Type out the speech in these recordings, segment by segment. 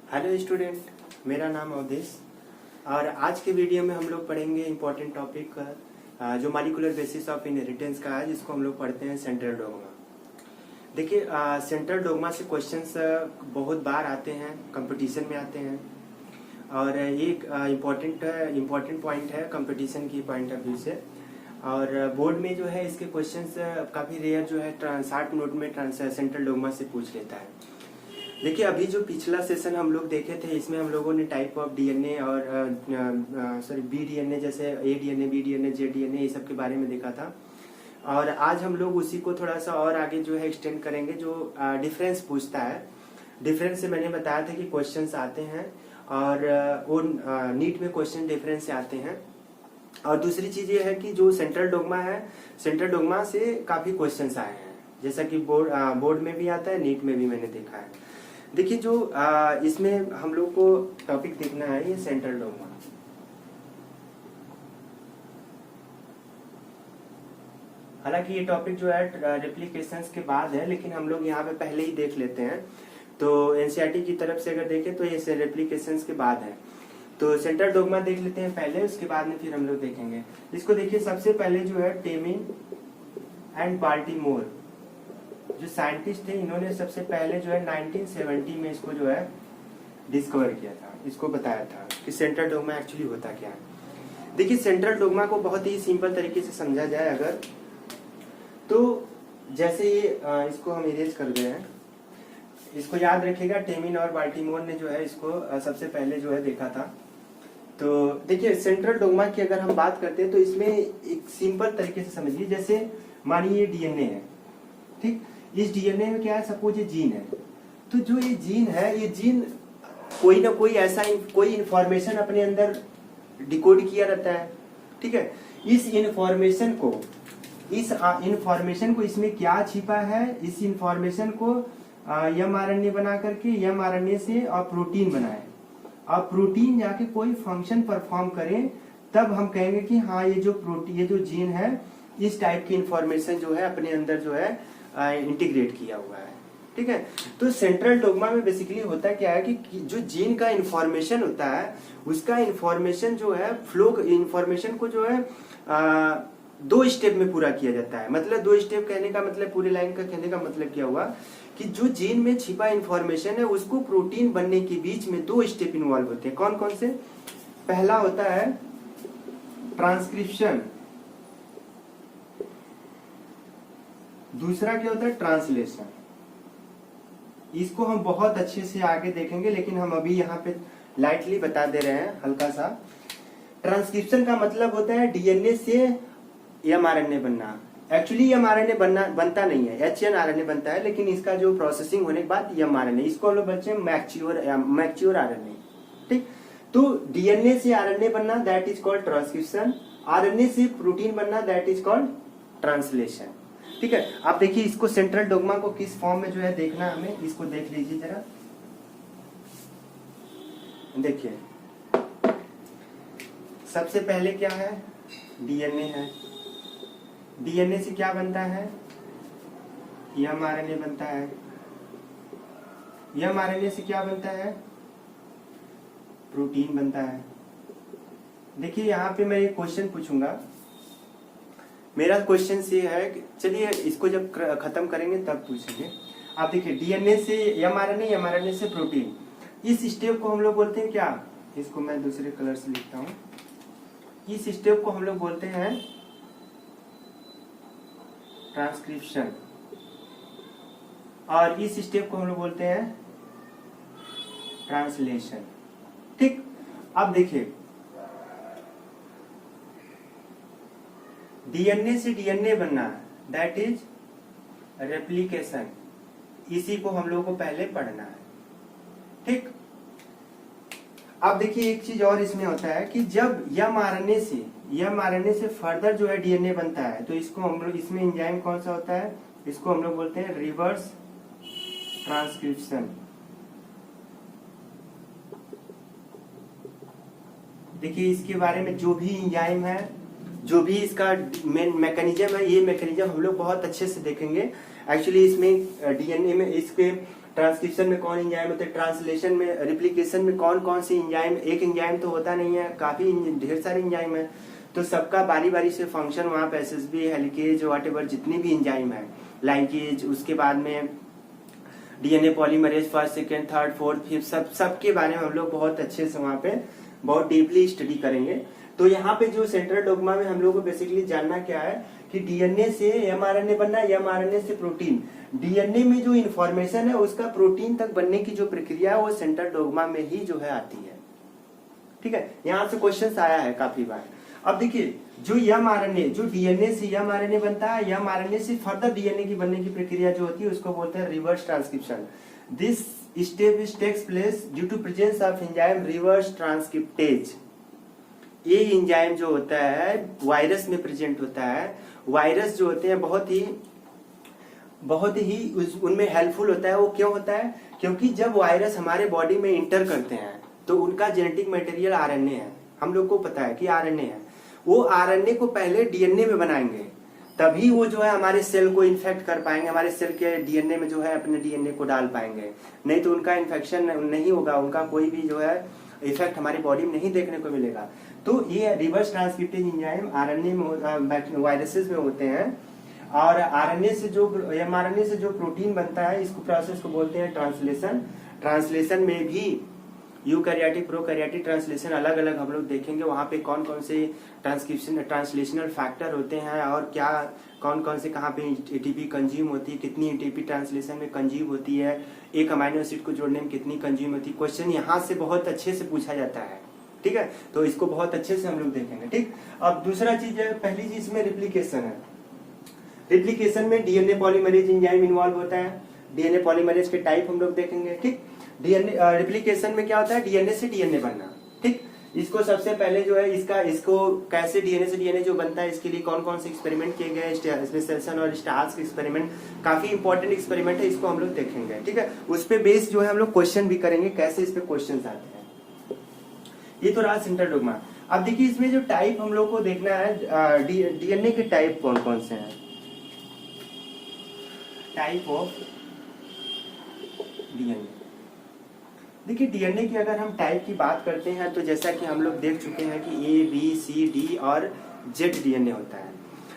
Hello student, मेरा नाम अवधेश और आज के वीडियो में हम लोग पढ़ेंगे इम्पोर्टेंट टॉपिक जो मॉलिक्यूलर बेसिस ऑफ इनहेरिटेंस का है, जिसको हम लोग पढ़ते हैं सेंट्रल डोग्मा। देखिए, सेंट्रल डोग्मा से क्वेश्चंस बहुत बार आते हैं, कंपटीशन में आते हैं और एक इम्पोर्टेंट पॉइंट है कंपटीशन की पॉइंट ऑफ व्यू से। और बोर्ड में जो है इसके क्वेश्चंस काफ़ी रेयर जो है शॉर्ट नोट में सेंट्रल डोग्मा से पूछ लेता है। देखिए, अभी जो पिछला सेशन हम लोग देखे थे, इसमें हम लोगों ने टाइप ऑफ डीएनए और बी डीएनए, जैसे ए डीएनए, बी डीएनए, जे डीएनए, ये सब के बारे में देखा था। और आज हम लोग उसी को थोड़ा सा और आगे जो है एक्सटेंड करेंगे, जो डिफरेंस पूछता है। डिफरेंस से मैंने बताया था कि क्वेश्चंस आते हैं और वो नीट में क्वेश्चन डिफरेंस से आते हैं। और दूसरी चीज ये है कि जो सेंट्रल डोग्मा है, सेंट्रल डोग्मा से काफी क्वेश्चंस आए हैं, जैसा कि बोर्ड में भी आता है, नीट में भी मैंने देखा है। देखिए, जो इसमें हम लोग को टॉपिक देखना है, ये सेंट्रल डोग्मा। हालांकि ये टॉपिक जो है रेप्लिकेशंस के बाद है, लेकिन हम लोग यहाँ पे पहले ही देख लेते हैं। तो एनसीईआरटी की तरफ से अगर देखें तो ये रेप्लिकेशंस के बाद है। तो सेंट्रल डोग्मा देख लेते हैं पहले, उसके बाद में फिर हम लोग देखेंगे इसको। देखिए, सबसे पहले जो है टेमिन एंड बाल्टीमोर जो साइंटिस्ट थे, इन्होंने सबसे पहले जो है 1970 में इसको जो है डिस्कवर किया था, इसको बताया था कि सेंट्रल डोग्मा एक्चुअली होता क्या है। देखिए, सेंट्रल डोग्मा को बहुत ही सिंपल तरीके से समझा जाए अगर, तो जैसे ये इसको हम इरेज कर गए हैं, इसको याद रखिएगा। टेमिन और बाल्टीमोर ने जो है इसको सबसे पहले जो है देखा था। तो देखिए, सेंट्रल डोग्मा की अगर हम बात करते हैं तो इसमें एक सिंपल तरीके से समझिए। जैसे मानिए ये डीएनए है, ठीक, इस डीएनए में क्या है, सपोज ये जीन है। तो जो ये जीन है, ये जीन कोई ना कोई ऐसा कोई इंफॉर्मेशन अपने अंदर डिकोड किया रहता है, ठीक है। इस इंफॉर्मेशन को इसमें क्या छिपा है, इस इंफॉर्मेशन को एमआरएनए बना करके, एमआरएनए से और प्रोटीन बनाए, और प्रोटीन जाके कोई फंक्शन परफॉर्म करे, तब हम कहेंगे कि हाँ, ये जो जीन है, इस टाइप की इंफॉर्मेशन जो है अपने अंदर जो है इंटीग्रेट किया हुआ है, ठीक है। तो सेंट्रल डोग्मा में बेसिकली होता क्या है कि जो जीन का इंफॉर्मेशन होता है, उसका इंफॉर्मेशन जो है फ्लो, इंफॉर्मेशन को जो है 2 स्टेप में पूरा किया जाता है। मतलब 2 स्टेप कहने का मतलब, पूरी लाइन का कहने का मतलब क्या हुआ कि जो जीन में छिपा इंफॉर्मेशन है, उसको प्रोटीन बनने के बीच में 2 स्टेप इन्वॉल्व होते हैं। कौन कौन से? पहला होता है ट्रांसक्रिप्शन, दूसरा क्या होता है, ट्रांसलेशन। इसको हम बहुत अच्छे से आगे देखेंगे, लेकिन हम अभी यहाँ पे लाइटली बता दे रहे हैं हल्का सा। ट्रांसक्रिप्शन का मतलब होता है डीएनए से एमआरएनए बनना। एक्चुअली एमआरएनए बनता नहीं है, एचएनआरएनए बनता है, लेकिन इसका जो प्रोसेसिंग होने के बाद एमआरएनए, इसको हम लोग बोलते हैं मैच्योर आरएनए, ठीक। तो डीएनए से आरएनए बनना, that is called transcription. RNA से प्रोटीन बनना, दैट इज कॉल्ड ट्रांसलेशन, ठीक है। आप देखिए, इसको सेंट्रल डोग्मा को किस फॉर्म में जो है देखना हमें, इसको देख लीजिए जरा। देखिए, सबसे पहले क्या है, डीएनए है। डीएनए से क्या बनता है, एमआरएनए बनता है। एमआरएनए से क्या बनता है, प्रोटीन बनता है। देखिए, यहाँ पे मैं एक क्वेश्चन पूछूंगा। मेरा क्वेश्चन ये है कि चलिए इसको जब खत्म करेंगे तब पूछेंगे। आप देखिए, डीएनए से एमआरएनए, एमआरएनए से प्रोटीन, इस स्टेप को हम लोग बोलते हैं क्या, इसको मैं दूसरे कलर से लिखता हूं। इस स्टेप को हम लोग बोलते हैं ट्रांसक्रिप्शन, और इस स्टेप को हम लोग बोलते हैं ट्रांसलेशन, ठीक। अब देखिए, डीएनए से डीएनए बनना, दैट इज रेप्लिकेशन। इसी को हम लोगों को पहले पढ़ना है, ठीक। अब देखिए, एक चीज और इसमें होता है कि जब एमआरएनए से फर्दर जो है डीएनए बनता है, तो इसको हम लोग, इसमें एंजाइम कौन सा होता है, इसको हम लोग बोलते हैं रिवर्स ट्रांसक्रिप्शन। देखिए, इसके बारे में जो भी एंजाइम है, जो भी इसका मेन मैकेनिज्म है, ये मैकेनिज्म हम लोग बहुत अच्छे से देखेंगे। एक्चुअली इसमें डीएनए में इसके ट्रांसक्रिप्शन में कौन एंजाइम होते हैं, ट्रांसलेशन में, रिप्लिकेशन में कौन कौन सी एंजाइम, एक एंजाइम तो होता नहीं है, काफी ढेर सारे एंजाइम है, तो सबका बारी बारी से फंक्शन वहाँ पे एसएसबी, हेलिकेज, व्हाटएवर जितनी भी एंजाइम है, लाइकेज, उसके बाद में DNA polymerase, first second third fourth fifth, सबके बारे में हम लोग बहुत अच्छे से वहाँ पे बहुत डीपली स्टडी करेंगे। तो यहाँ पे जो सेंट्रल डोग्मा में हम लोग को बेसिकली जानना क्या है कि डीएनए से एमआरएनए बनना है, एमआरएनए से प्रोटीन, डीएनए में जो इन्फॉर्मेशन है उसका प्रोटीन तक बनने की जो प्रक्रिया है वो सेंट्रल डोग्मा में ही जो है आती है। ठीक है, यहाँ से क्वेश्चन आया है काफी बार। अब देखिए जो एमआरएनए, जो डीएनए से एमआरएनए बनता है, एमआरएनए से फर्दर डीएनए की बनने की प्रक्रिया जो होती है उसको बोलते हैं reverse transcription. This step takes place due to presence of enzyme reverse transcriptase. ये एंजाइम जो होता है वायरस में प्रेजेंट होता है। वायरस जो होते हैं बहुत ही उनमें हेल्पफुल होता है। वो क्यों होता है? क्योंकि जब वायरस हमारे बॉडी में इंटर करते हैं तो उनका जेनेटिक मटेरियल आरएनए है। हम लोग को पता है कि आरएनए है। वो आरएनए को पहले डीएनए में बनाएंगे, तभी वो जो है हमारे सेल को इन्फेक्ट कर पाएंगे, हमारे सेल के डीएनए में जो है अपने डीएनए को डाल पाएंगे। नहीं तो उनका इन्फेक्शन नहीं होगा, उनका कोई भी जो है इफेक्ट हमारी बॉडी में नहीं देखने को मिलेगा। तो ये रिवर्स ट्रांसक्रिप्टेज एंजाइम आरएनए में, वायरसेस में होते हैं। और आरएनए से जो एमआरएनए से जो प्रोटीन बनता है, इसको प्रोसेस को बोलते हैं ट्रांसलेशन। ट्रांसलेशन में भी यूकैरियोटिक, प्रोकैरियोटिक ट्रांसलेशन अलग अलग हम लोग देखेंगे। वहां पे कौन कौन से ट्रांसलेशनल फैक्टर होते हैं और क्या कौन कौन से कहाँ पे एटीपी कंज्यूम होती है, कितनी एटीपी ट्रांसलेशन में कंज्यूम होती है, एक अमाइनो एसिड को जोड़ने में कितनी कंज्यूम होती है। क्वेश्चन यहाँ से बहुत अच्छे से पूछा जाता है। ठीक है, तो इसको बहुत अच्छे से हम लोग देखेंगे। ठीक, अब दूसरा चीज है, पहली चीज में रिप्लिकेशन है। रिप्लिकेशन में डीएनए पॉलीमरेज एंजाइम इन्वॉल्व होता है। डीएनए पॉलीमरेज के टाइप हम लोग देखेंगे। ठीक, डीएनए रिप्लिकेशन में क्या होता है? डीएनए से डीएनए बनना। ठीक, इसको सबसे पहले जो है इसको कैसे डीएनए से डीएनए जो बनता है, इसके लिए कौन कौन से एक्सपेरिमेंट किए गए, इसमें सेल्सन और स्टार्स के एक्सपेरिमेंट, काफी इंपॉर्टेंट एक्सपेरिमेंट है, इसको हम लोग देखेंगे। ठीक है, उस पे बेस जो है हम लोग क्वेश्चन भी करेंगे, कैसे इस पे क्वेश्चन आते हैं। ये तो रहा सेंट्रल डोग्मा। अब देखिए इसमें जो टाइप हम लोग को देखना है, डीएनए के टाइप कौन कौन से हैं। Type of DNA. देखिए डीएनए की अगर हम टाइप की बात करते हैं तो जैसा कि हम लोग देख चुके हैं कि ए, बी, सी, डी और जेड डीएनए होता है।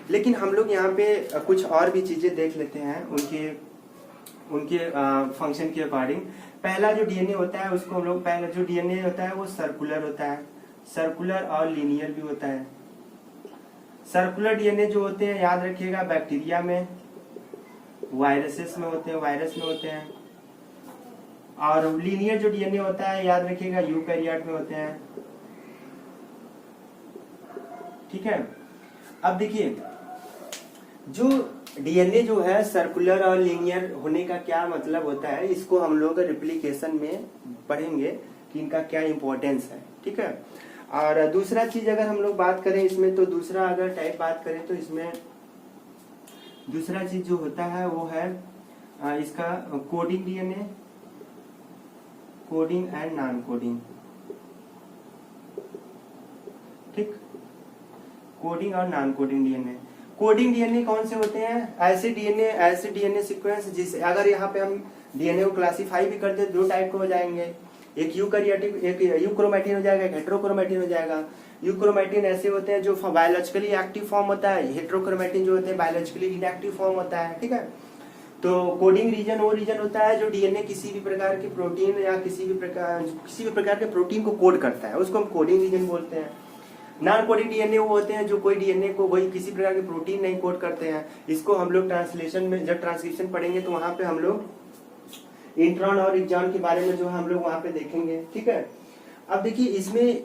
लेकिन हम लोग यहाँ पे कुछ और भी चीजें देख लेते हैं उनके फंक्शन के अकॉर्डिंग। पहला जो डीएनए होता है उसको हम लोग, पहला जो डीएनए होता है वो सर्कुलर होता है। सर्कुलर और लीनियर भी होता है। सर्कुलर डीएनए जो होते हैं याद रखिएगा बैक्टीरिया में, वायरसेस में होते हैं, वायरस में होते हैं। और लीनियर जो डीएनए होता है याद रखिएगा यूकैरियोट में होते हैं। ठीक है, अब देखिए जो डीएनए जो है सर्कुलर और लीनियर होने का क्या मतलब होता है, इसको हम लोग रिप्लिकेशन में पढ़ेंगे कि इनका क्या इंपॉर्टेंस है। ठीक है, और दूसरा चीज अगर हम लोग बात करें इसमें, तो दूसरा अगर टाइप बात करें तो इसमें दूसरा चीज जो होता है वो है इसका coding DNA, coding and non coding. ठीक, कोडिंग और non coding DNA. Coding DNA कौन से होते हैं? ऐसे डीएनए सीक्वेंस जिसे अगर यहाँ पे हम डीएनए को क्लासिफाई भी करते हैं, दो टाइप के हो जाएंगे, एक यूकैरियोटिक, एक यूक्रोमैटिन हो जाएगा, एक हेटेरोक्रोमैटिन हो जाएगा। यूक्रोमैटिन ऐसे होते हैं जो बायोलॉजिकली एक्टिव फॉर्म होता है, हेटेरोक्रोमैटिन जो होते हैं बायोलॉजिकली इनएक्टिव फॉर्म होता है। ठीक है, तो कोडिंग रीजन वो रीजन होता है जो डीएनए किसी भी प्रकार के प्रोटीन या किसी भी प्रकार के प्रोटीन को कोड करता है, उसको हम कोडिंग रीजन बोलते हैं। नॉन कोडिंग डीएनए वो होते हैं जो कोई डीएनए को वही किसी प्रकार के प्रोटीन नहीं कोड करते हैं। इसको हम लोग ट्रांसलेशन में जब ट्रांसक्रिप्शन पढ़ेंगे तो वहां पे हम लोग इंट्रॉन और एक्सॉन के बारे में जो हम लोग वहां पे देखेंगे। ठीक है, अब देखिए इसमें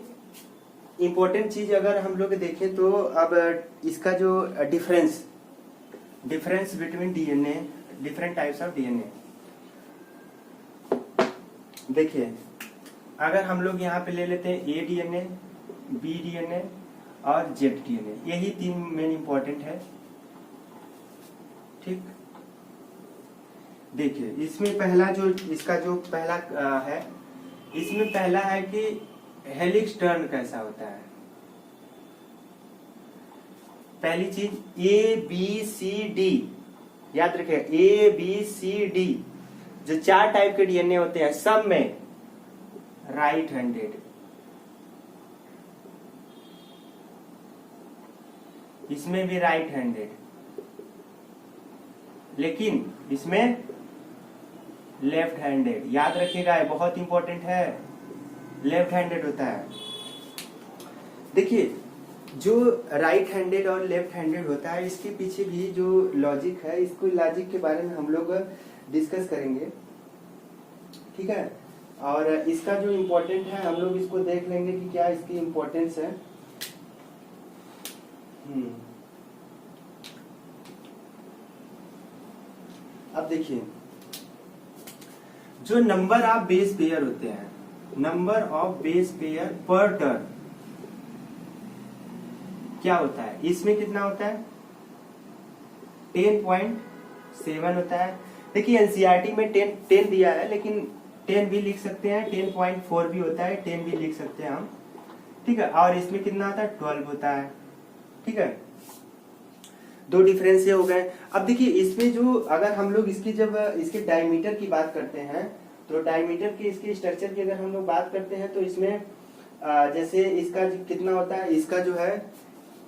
इंपॉर्टेंट चीज अगर हम लोग देखें तो अब इसका जो difference between DNA, different types of DNA. देखिए अगर हम लोग यहाँ पे ले लेते हैं ए डीएनए, बी डीएनए और जेड डीएनए, यही तीन मेन इंपॉर्टेंट है। ठीक, देखिए इसमें पहला जो इसका जो पहला है, इसमें पहला है कि हेलिक्स टर्न कैसा होता है। पहली चीज ए बी सी डी याद रखिए, ए बी सी डी जो 4 टाइप के डीएनए होते हैं सब में राइट हैंडेड, इसमें भी राइट हैंडेड, लेकिन इसमें लेफ्ट हैंडेड। याद रखिएगा, बहुत इंपॉर्टेंट है, लेफ्ट हैंडेड होता है। देखिए जो राइट हैंडेड और लेफ्ट हैंडेड होता है इसके पीछे भी जो लॉजिक है, इसको लॉजिक के बारे में हम लोग डिस्कस करेंगे, ठीक है। और इसका जो इम्पोर्टेंट है हम लोग इसको देख लेंगे कि क्या इसकी इम्पोर्टेंस है। अब देखिए जो नंबर ऑफ बेस पेयर होते हैं, नंबर ऑफ बेस पेयर पर टर्न क्या होता है, इसमें कितना होता है 10.7 होता है। देखिए एनसीईआरटी में 10 दिया है, लेकिन 10 भी लिख सकते हैं, 10.4 भी होता है, 10 भी लिख सकते हैं हम, ठीक है। और इसमें कितना होता है 12 होता है, ठीक है। दो डिफरेंस ये हो गए। अब देखिए इसमें जो अगर हम लोग इसकी जब इसके डायमीटर की बात करते हैं तो डायमीटर की इसके स्ट्रक्चर की अगर हम लोग बात करते हैं तो इसमें जैसे इसका कितना होता है, इसका जो है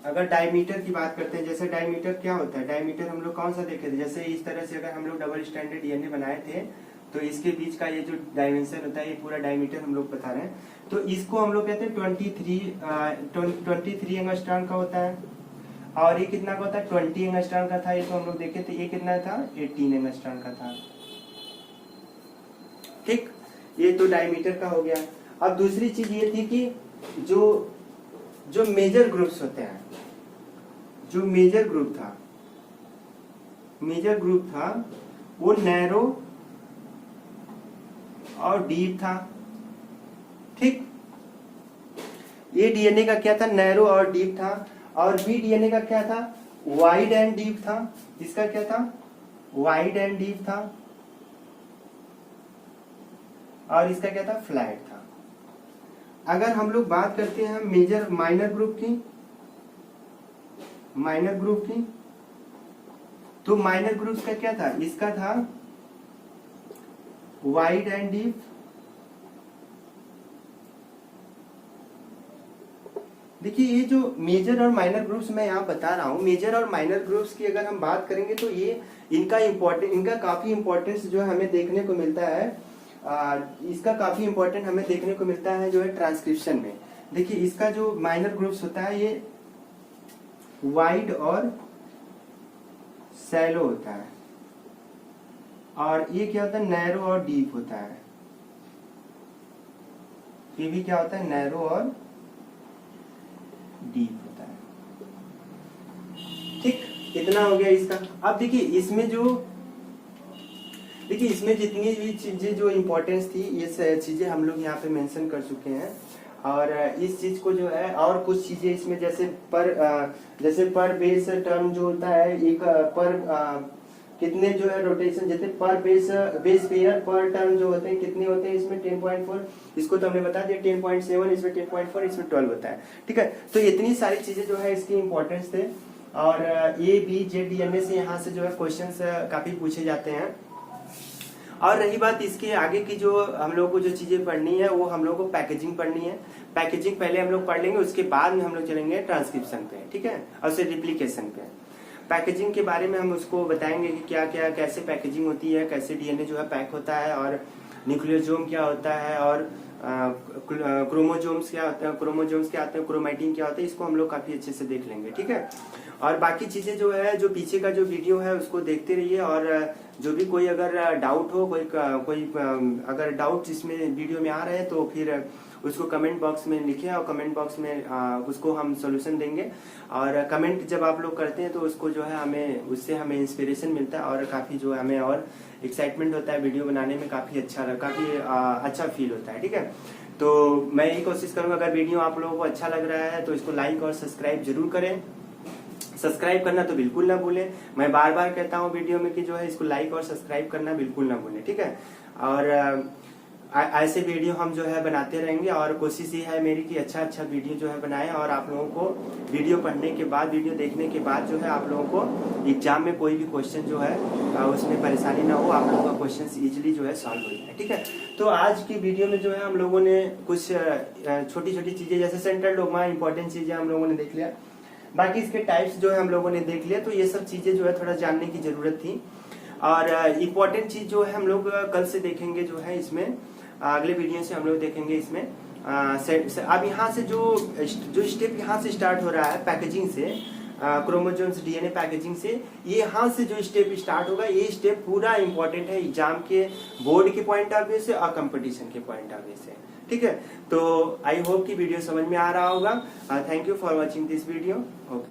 अगर डायमीटर की बात करते हैं, जैसे डायमीटर क्या होता है, डायमीटर हम लोग कौन सा देखे थे, जैसे इस तरह से अगर हम लोग डबल स्टैंडर्ड डीएनए बनाए थे तो इसके बीच का ये जो डायमेंशन होता है ये पूरा डायमीटर हम लोग बता रहे हैं। तो इसको हम लोग कहते हैं 23 एंगस्ट्रॉम का होता है, और ये कितना का होता है 20 एंगस्ट्रॉम का था, ये तो हम लोग देखे थे। ये कितना था 18 एंगस्ट्रॉम का था, ठीक। ये तो डायमीटर का हो गया। अब दूसरी चीज ये थी कि जो मेजर ग्रुप्स होते हैं, जो मेजर ग्रुप था वो नैरो और डीप था, ठीक। ये डीएनए का क्या था, नैरो और डीप था। और बी डीएनए का क्या था, वाइड एंड डीप था। इसका क्या था, वाइड एंड डीप था। और इसका क्या था, फ्लैट था। अगर हम लोग बात करते हैं मेजर माइनर ग्रुप की, तो माइनर ग्रुप्स का क्या था, इसका था वाइड एंड डीप। देखिए ये जो मेजर और माइनर ग्रुप्स मैं यहाँ बता रहा हूँ, मेजर और माइनर ग्रुप्स की अगर हम बात करेंगे तो ये इनका काफी इंपॉर्टेंस जो है हमें देखने को मिलता है। इसका काफी इंपॉर्टेंट हमें देखने को मिलता है जो है ट्रांसक्रिप्शन में। देखिए इसका जो माइनर ग्रुप्स होता है ये वाइड और सैलो होता है, और ये क्या होता है नैरो और डीप होता है। ये भी क्या होता है, नैरो और डीप होता है, ठीक। इतना हो गया इसका। अब देखिए इसमें जितनी भी चीजें जो इम्पोर्टेंस थी ये चीजें हम लोग यहाँ पे मेंशन कर चुके हैं। और इस चीज को जो है और कुछ चीजें इसमें जैसे पर बेस टर्म जो होता है, एक पर कितने जो है रोटेशन, जैसे पर बेस पेयर पर टर्म जो होते हैं कितने होते हैं, इसमें 10.4, इसको तो हमने बता दिया 10.7, इसमें 10.4, इसमें 12 होता है, ठीक है। तो इतनी सारी चीजें जो है इसकी इंपॉर्टेंस थे। और ए बी जेड डीएनए से यहाँ से जो है क्वेश्चंस काफी पूछे जाते हैं। और रही बात इसके आगे की, जो हम लोग को जो चीजें पढ़नी है वो हम लोग को पैकेजिंग पढ़नी है। पैकेजिंग पहले हम लोग पढ़ लेंगे, उसके बाद में हम लोग चलेंगे ट्रांसक्रिप्शन पे, ठीक है, और फिर रिप्लिकेशन पे। पैकेजिंग के बारे में हम उसको बताएंगे कि क्या क्या कैसे पैकेजिंग होती है, कैसे डीएनए जो है पैक होता है, और न्यूक्लियोसोम क्या होता है, और क्रोमोसोम्स क्या होते हैं, क्रोमैटिन क्या होता है, इसको हम लोग काफी अच्छे से देख लेंगे, ठीक है। और बाकी चीजें जो है, जो पीछे का जो वीडियो है उसको देखते रहिए। और जो भी कोई अगर डाउट हो, कोई अगर डाउट इसमें वीडियो में आ रहे हैं तो फिर उसको कमेंट बॉक्स में लिखें, और कमेंट बॉक्स में उसको हम सोल्यूशन देंगे। और कमेंट जब आप लोग करते हैं तो उसको जो है उससे हमें इंस्पिरेशन मिलता है, और काफी जो हमें और एक्साइटमेंट होता है वीडियो बनाने में, काफी अच्छा फील होता है, ठीक है। तो मैं यही कोशिश करूंगा, अगर वीडियो आप लोगों को अच्छा लग रहा है तो इसको लाइक और सब्सक्राइब जरूर करें। सब्सक्राइब करना तो बिल्कुल ना भूलें, मैं बार बार कहता हूँ वीडियो में कि जो है इसको लाइक और सब्सक्राइब करना बिल्कुल ना भूलें, ठीक है। और ऐसे वीडियो हम जो है बनाते रहेंगे और कोशिश ये है मेरी कि अच्छा अच्छा वीडियो जो है बनाएं और आप लोगों को वीडियो पढ़ने के बाद, वीडियो देखने के बाद जो है आप लोगों को एग्जाम में कोई भी क्वेश्चन जो है उसमें परेशानी ना हो, आप लोगों का क्वेश्चन इजीली जो है सॉल्व हो जाए। ठीक है, तो आज की वीडियो में जो है हम लोगों ने कुछ छोटी छोटी चीजें जैसे सेंट्रल डोग्मा इंपॉर्टेंट चीजें हम लोगों ने देख लिया, बाकी इसके टाइप्स जो है हम लोगों ने देख लिया। तो ये सब चीजें जो है थोड़ा जानने की जरूरत थी और इम्पोर्टेंट चीज जो है हम लोग कल से देखेंगे जो है इसमें, अगले वीडियो से हम लोग देखेंगे इसमें। अब यहाँ से जो स्टेप यहाँ से स्टार्ट हो रहा है पैकेजिंग से, क्रोमोसोम्स डीएनए पैकेजिंग से, ये यहाँ से जो स्टेप स्टार्ट होगा ये स्टेप पूरा इंपॉर्टेंट है एग्जाम के, बोर्ड के पॉइंट ऑफ व्यू से और कंपटीशन के पॉइंट ऑफ व्यू से। ठीक है, तो आई होप कि वीडियो समझ में आ रहा होगा। Thank you for watching this video. Okay.